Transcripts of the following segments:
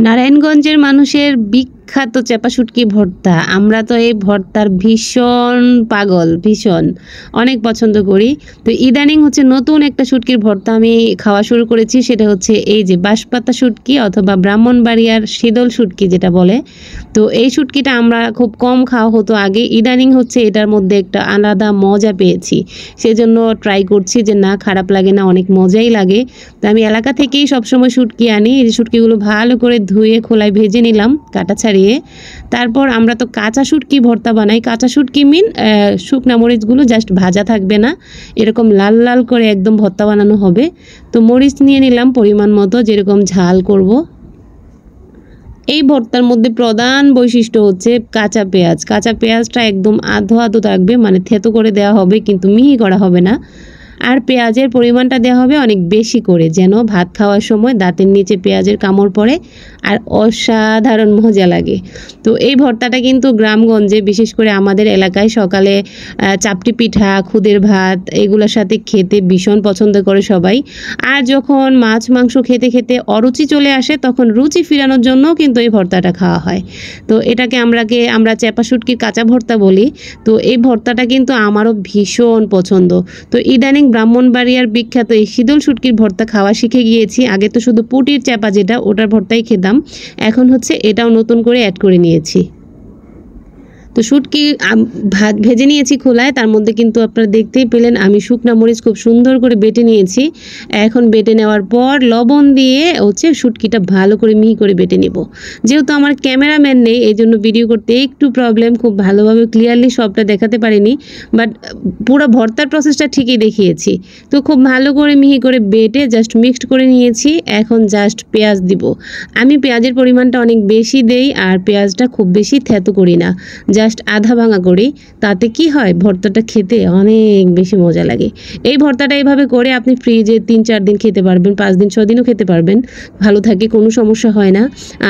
নারায়ণগঞ্জের মানুষের বিখ্যাত চাপা শুটকি ভর্তা। আমরা তো এই ভর্তার ভীষণ পাগল, ভীষণ অনেক পছন্দ করি। তো ইদানিং হচ্ছে নতুন একটা শুটকির ভর্তা আমি খাওয়া শুরু করেছি, সেটা হচ্ছে এই যে বাঁশপাতা শুটকি অথবা ব্রাহ্মণবাড়িয়ার শীতল শুটকি যেটা বলে। তো এই শুটকিটা আমরা খুব কম খাওয়া হতো আগে, ইদানিং হচ্ছে এটার মধ্যে একটা আলাদা মজা পেয়েছি, সেজন্য ট্রাই করছি যে না খারাপ লাগে না, অনেক মজাই লাগে। তো আমি এলাকা থেকেই সবসময় শুটকি আনি। এই শুটকিগুলো ভালো করে ধুয়ে খোলায় ভেজে নিলাম কাটা ছাড়িয়ে। তারপর আমরা তো কাঁচা শুটকি ভর্তা বানাই। কাঁচা শুটকি শুকনা মরিচগুলো জাস্ট ভাজা থাকবে না, এরকম লাল লাল করে একদম ভর্তা বানানো হবে। তো মরিচ নিয়ে নিলাম পরিমাণ মতো, যেরকম ঝাল করব। এই ভর্তার মধ্যে প্রধান বৈশিষ্ট্য হচ্ছে কাঁচা পেঁয়াজ। কাঁচা পেঁয়াজটা একদম আধো আধো থাকবে, মানে থেতো করে দেওয়া হবে, কিন্তু মিহি করা হবে না। আর পেঁয়াজের পরিমাণটা দেওয়া হবে অনেক বেশি করে, যেন ভাত খাওয়ার সময় দাঁতের নিচে পেঁয়াজের কামড় পড়ে আর অসাধারণ মজা লাগে। তো এই ভর্তাটা কিন্তু গ্রামগঞ্জে, বিশেষ করে আমাদের এলাকায় সকালে চাপটি পিঠা, খুদের ভাত এগুলোর সাথে খেতে ভীষণ পছন্দ করে সবাই। আর যখন মাছ মাংস খেতে খেতে অরুচি চলে আসে, তখন রুচি ফিরানোর জন্য কিন্তু এই ভর্তাটা খাওয়া হয়। তো এটাকে আমরা চাপা শুটকির কাঁচা ভর্তা বলি। তো এই ভর্তাটা কিন্তু আমারও ভীষণ পছন্দ। তো ইদানিং ব্রাহ্মণবাড়িয়ার বিখ্যাত এই শীতল শুটকির ভর্তা খাওয়া শিখে গিয়েছি। আগে তো শুধু পুটির চাপা যেটা, ওটার ভর্তাই খেতাম, এখন হচ্ছে এটাও নতুন করে অ্যাড করে নিয়েছি। তো শুটকি ভাত ভেজে নিয়েছি খোলায়, তার মধ্যে কিন্তু আপনারা দেখতেই পেলেন আমি শুকনা মরিচ খুব সুন্দর করে বেটে নিয়েছি। এখন বেটে নেওয়ার পর লবণ দিয়ে হচ্ছে শুটকিটা ভালো করে মিহি করে বেটে নেব। যেহেতু আমার ক্যামেরাম্যান নেই, এই জন্য ভিডিও করতে একটু প্রবলেম, খুব ভালোভাবে ক্লিয়ারলি সবটা দেখাতে পারিনি, বাট পুরো ভর্তার প্রসেসটা ঠিকই দেখিয়েছি। তো খুব ভালো করে মিহি করে বেটে জাস্ট মিক্সড করে নিয়েছি। এখন জাস্ট পেঁয়াজ দিব। আমি পেঁয়াজের পরিমাণটা অনেক বেশি দেই, আর পেঁয়াজটা খুব বেশি থেতো করি না, জাস্ট আধা ভাঙা করি। তাতে কি হয়, ভর্তাটা খেতে অনেক বেশি মজা লাগে। এই ভর্তাটা এইভাবে করে আপনি ফ্রিজে 3-4 দিন খেতে পারবেন, 5 দিন 6 দিনও খেতে পারবেন, ভালো থাকে, কোনো সমস্যা হয় না।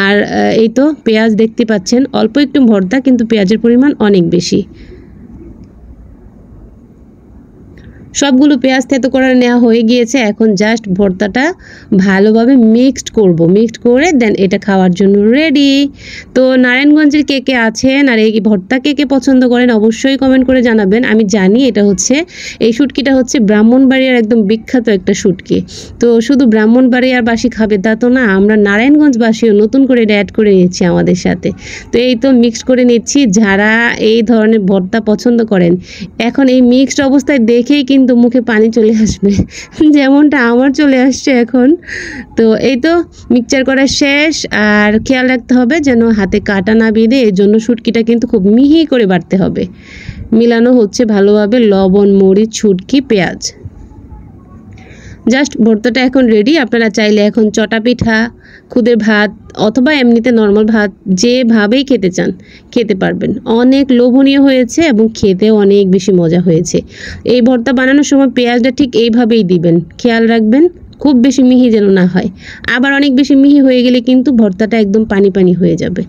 আর এই তো পেঁয়াজ দেখতে পাচ্ছেন, অল্প একটু ভর্তা কিন্তু পেঁয়াজের পরিমাণ অনেক বেশি। সবগুলো পেঁয়াজ থেতো করে নেওয়া হয়ে গিয়েছে। এখন জাস্ট ভর্তাটা ভালোভাবে মিক্সড করব, মিক্সড করে দেন এটা খাওয়ার জন্য রেডি। তো নারায়ণগঞ্জের কে কে আছেন আর এই ভর্তা কে কে পছন্দ করেন অবশ্যই কমেন্ট করে জানাবেন। আমি জানি এটা হচ্ছে, এই শুটকিটা হচ্ছে ব্রাহ্মণবাড়িয়ার একদম বিখ্যাত একটা শুটকি। তো শুধু ব্রাহ্মণবাড়িয়ারবাসী খাবে তা তো না, আমরা নারায়ণগঞ্জবাসীও নতুন করে এটা অ্যাড করে নিচ্ছি আমাদের সাথে। তো এই তো মিক্সড করে নিচ্ছি। যারা এই ধরনের ভর্তা পছন্দ করেন, এখন এই মিক্সড অবস্থায় দেখেই কিন্তু মুখে পানি চলে আসবে, যেমনটা আমার চলে আসছে এখন। তো এই তো মিক্সচার করা শেষ। আর খেয়াল রাখতে হবে যেন হাতে কাটা না বিঁধে, এই জন্য শুটকিটা কিন্তু খুব মিহি করে বাটতে হবে। মিলানো হচ্ছে ভালোভাবে লবণ, মরিচ, শুটকি, পেঁয়াজ। জাস্ট ভর্তাটা এখন রেডি। আপনারা চাইলে এখন চটা পিঠা, খুদের ভাত অথবা এমনিতে নর্মাল ভাত যেভাবেই খেতে চান খেতে পারবেন। অনেক লোভনীয় হয়েছে এবং খেতেও অনেক বেশি মজা হয়েছে। এই ভর্তা বানানোর সময় পেঁয়াজটা ঠিক এইভাবেই দিবেন, খেয়াল রাখবেন খুব বেশি মিহি যেন না হয়। আবার অনেক বেশি মিহি হয়ে গেলে কিন্তু ভর্তাটা একদম পানি পানি হয়ে যাবে।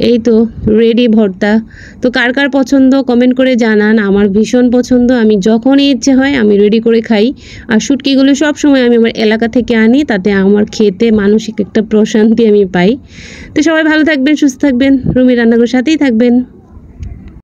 এই তো রেডি ভর্তা। তো কার কার পছন্দ কমেন্ট করে জানান। আমার ভীষণ পছন্দ, আমি যখনই ইচ্ছে হয় আমি রেডি করে খাই। আর শুটকিগুলো সব সময় আমি আমার এলাকা থেকে আনি, তাতে আমার খেতে মানসিক একটা প্রশান্তি আমি পাই। তো সবাই ভালো থাকবেন, সুস্থ থাকবেন, রুমি রান্নাঘরের সাথেই থাকবেন।